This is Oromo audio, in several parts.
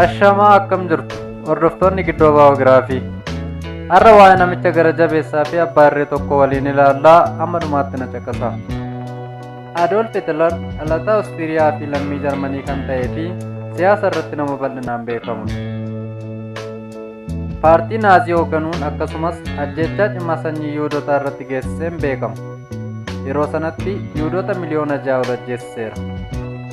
Ashamaa akkam jirtu hordoftoonni giddoo baay'oogiraafii har'a waa'ee namicha gara jabeessaa fi abbaa irree tokko waliin ilaallaa amma dhumaatti na caqasa. Adolf Hitler dhalataa Oostiriyaa fi lammii Jarmanii kan ta'ee fi siyaasa irratti nama bal'inaan beekamudha. Paartii naazii hoogganuun akkasumas ajjeechaa cimaa sanyii Yihuudootaa irratti geessiseen beekama. Yeroo sanatti Yihuudoota miliyoona 6 ol ajjeesiseera.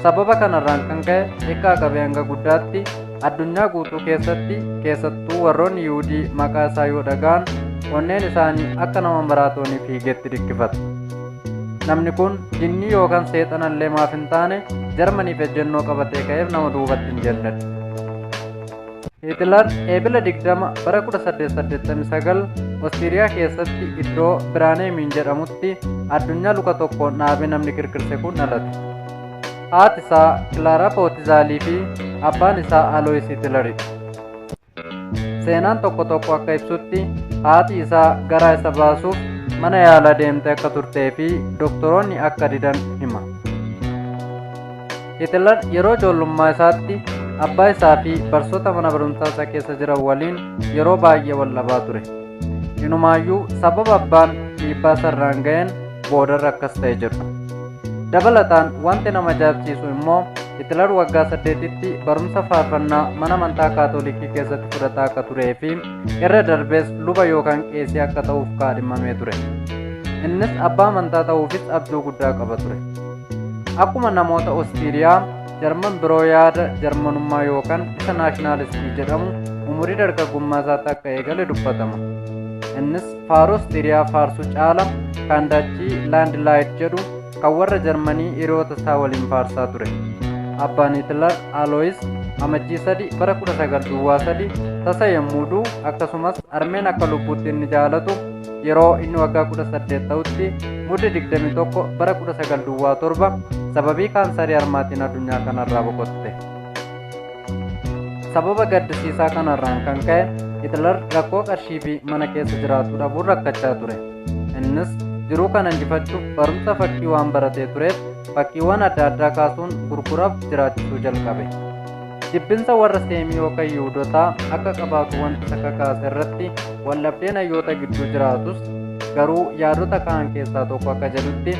Sababa kanarraan kan ka'e xiqqaa qabee hanga guddaatti addunyaa guutuu keessatti keessattuu warroonni Yihuudii maqaa isaa yoo dhaga'an onneen isaanii akka nama maraatoonii fiigeetti dhikkifata. Namni kun jinnii yookaan seexanallee maaf hin taane Jarmaniif ejjennoo qabatee ka'eef nama duubatti hin jennedha. Hitler eebila 20 bara 1889 Oostiriyaa keessatti iddoo Biraaneemiin jedhamutti addunyaa luka tokkoon dhaabee namni kirkirse kun dhalate. Haati isaa Kilaaraa Pootizaalii fi abbaan isaa Alois Hitleridha. Seenaan tokko tokko akka ibsutti haati isaa garaa isa baasuuf mana yaalaa deemtee akka turtee fi doktoroonni akka didan hima. Hitler yeroo ijoollummaa isaatti abbaa isaa fi barsoota mana barumsaa isaa keessa jiran waliin yeroo baay'ee wal dhabaa ture. Inumaayyuu sababa abbaan dhiibbaa sarraan ga'een boodarra akkas ta'e jedhu. Dabalataan wanti nama ajaa'ibsiisu immoo Hitler waggaa 8tti barumsa faarfannaa mana amantaa kaatolikii keessatti fudhataa akka turee fi irra darbees luba yookaan qeesii akka ta'uuf kaadhimamee ture. Innis abbaa amantaa ta'uufis abjuu guddaa qaba ture. Akkuma namoota Oostiriyaa Jarman biroo yaada Jarmanummaa yookaan isa naashinaalistii jedhamu umurii dargaggummaa isaatti akka eegale dubbatama. Innis faaruu Oostiriyaa faarsuu caala kan dachii laandlaayit jedhu kan warra Jarmanii hiriyoota isaa waliin faarsaa ture. Abbaan Hitler Alois amajjii 3 bara 1903 tasa yommuu du'u akkasumas armeen akka lubbuutti inni jaalatu yeroo inni waggaa 18 ta'utti mudde 21 bara 1907 sababii kaansarii harmaatiin addunyaa kanarraa boqotte. Sababa gaddisiisaa kanarraan kan ka'e Hitler rakkoo qarshii fi mana keessa jiraatu dhabuun rakkachaa ture. Innis jiruu kana injifachuuf barumsa fakkii waan baratee tureef fakkiiwwan adda addaa kaasuun gurguraaf jiraachisuu jalqabe. Jibbinsa warra seemii yookaan Yihuudootaa akka qabaatu wanti isa kakaase irratti waldhabdeen hayyoota gidduu jiraatus garuu yaadota kaan keessaa tokko akka jedhutti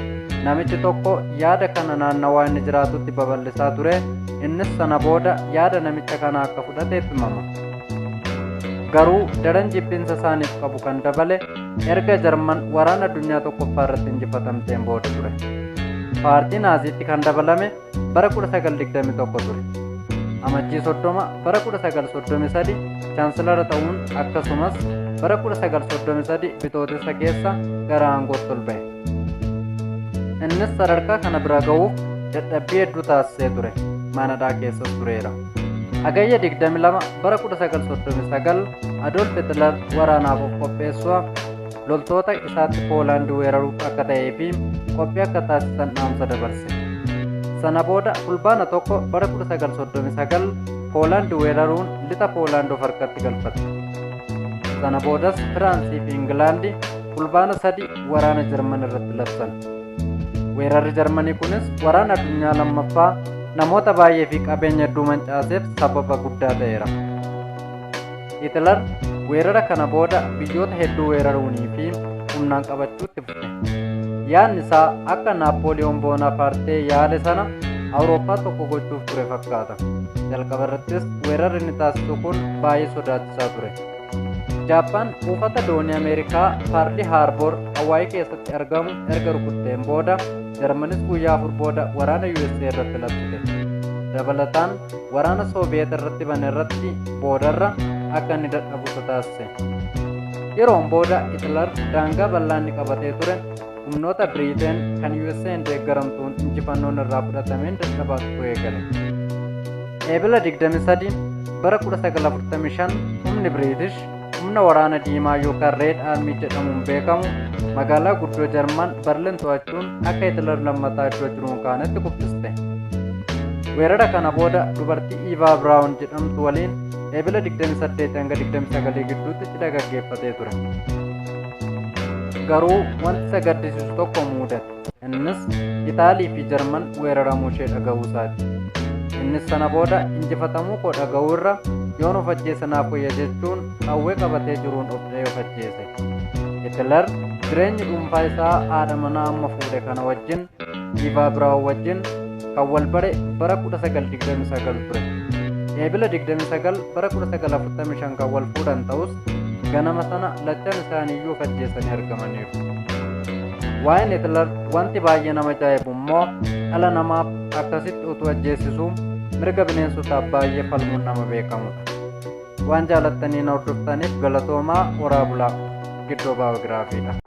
namichi tokko yaada kana naannawaa inni jiraatutti babal'isaa ture. Innis sana booda yaada namicha kana akka fudhateef himama. Garuu daran jibbinsa isaaniif qabu kan dabale erga Jarman waraana addunyaa tokkoffaa irratti injifatamteen booda ture. Paartii naaziitti kan dabalame bara 1921 ture. Amajjii 30 bara 1933 chaansilara ta'uun akkasumas bara 1933 bitootessa keessa gara aangootti ol ba'e. Innis sadarkaa kana bira ga'uuf dadhabbii hedduu taasisee ture. Manadhaa keessas tureera. Hagayya 22 bara 1939 Adolf Hitler waraanaaf of qopheessuuf loltoota isaatti Poolaandii weeraruuf akka ta'ee fi qophii akka taasisan dhaamsa dabarse. Sana booda fulbaana 1 bara 1939 Poolaandii weeraruun lixa Poolaand of harkatti galfate. Sana boodas Firaansii fi Ingilaandi fulbaana 3 waraana Jarman irratti labsan. Weerarri Jarmanii kunis waraana addunyaa lammaffaa namoota baay'ee fi qabeenya hedduu mancaaseef sababa guddaa ta'eera. Hitler weerara kana booda biyyoota hedduu weeraruunii fi humnaan qabachuutti fufe. Yaadni isaa akka Naapooliyoon Boonapaartee yaale sana Awurooppaa tokko gochuuf ture fakkaata. Jalqaba irrattis weerarri inni taasisu kun baay'ee sodaachisaa ture. Jaappaan buufata doonii Ameerikaa Paarli Haarboor Hawaayii keessatti argamu erga rukutteen booda Jarmanis guyyaa 4 booda waraana USA irratti labsite. Dabalataan waraana Sooviyeet irratti bane irratti boodarra akka inni dadhabu taasise. Yeroon booda Hitler daangaa bal'aa inni qabatee ture humnoota Biriteen kan USA deeggaramtuun injifannoon irraa fudhatameen dadhabaatu eegale. Eebila 23 bara 1945 humni British humna waraana diimaa yookaan Red Army jedhamuun beekamu magaalaa guddoo Jarman Berlin to'achuun akka Hitler lammataa iddoo jiruun kaanetti kuffiste. Weerara kana booda dubartii Eva Braun jedhamtu waliin eebila 28 hanga 29 gidduutti cidha gaggeeffatee ture. Garuu wanti isa gaddisiisu tokko mudate. Innis Itaalii fi Jarman weeraramuu ishee dhaga'uu isaati. Innis sana booda injifatamuu koo dhaga'uu irra yoon of ajjeese naaf wayya jechuun qawwee qabatee jiruun of dha'ee of ajjeese. Hitler jireenyi dhuunfaa isaa haadha manaa amma fuudhe kana wajjin Iivaa Biraawun wajjin kan wal bare bara 1929 ture. Eebila 29 bara 1945 kan wal fuudhan ta'us ganama sana lachan isaaniiyyuu of ajjeesanii argamaniiru. Waa'een Hitler wanti baay'ee nama ajaa'ibu immoo dhala namaaf akkasitti utuu ajjeesisuu mirga bineensotaaf baay'ee falmuun nama beekamudha. Waan jaalattanii na hordoftaniif galatoomaa. Horaa bulaa. Giddoo baayogiraafiidha.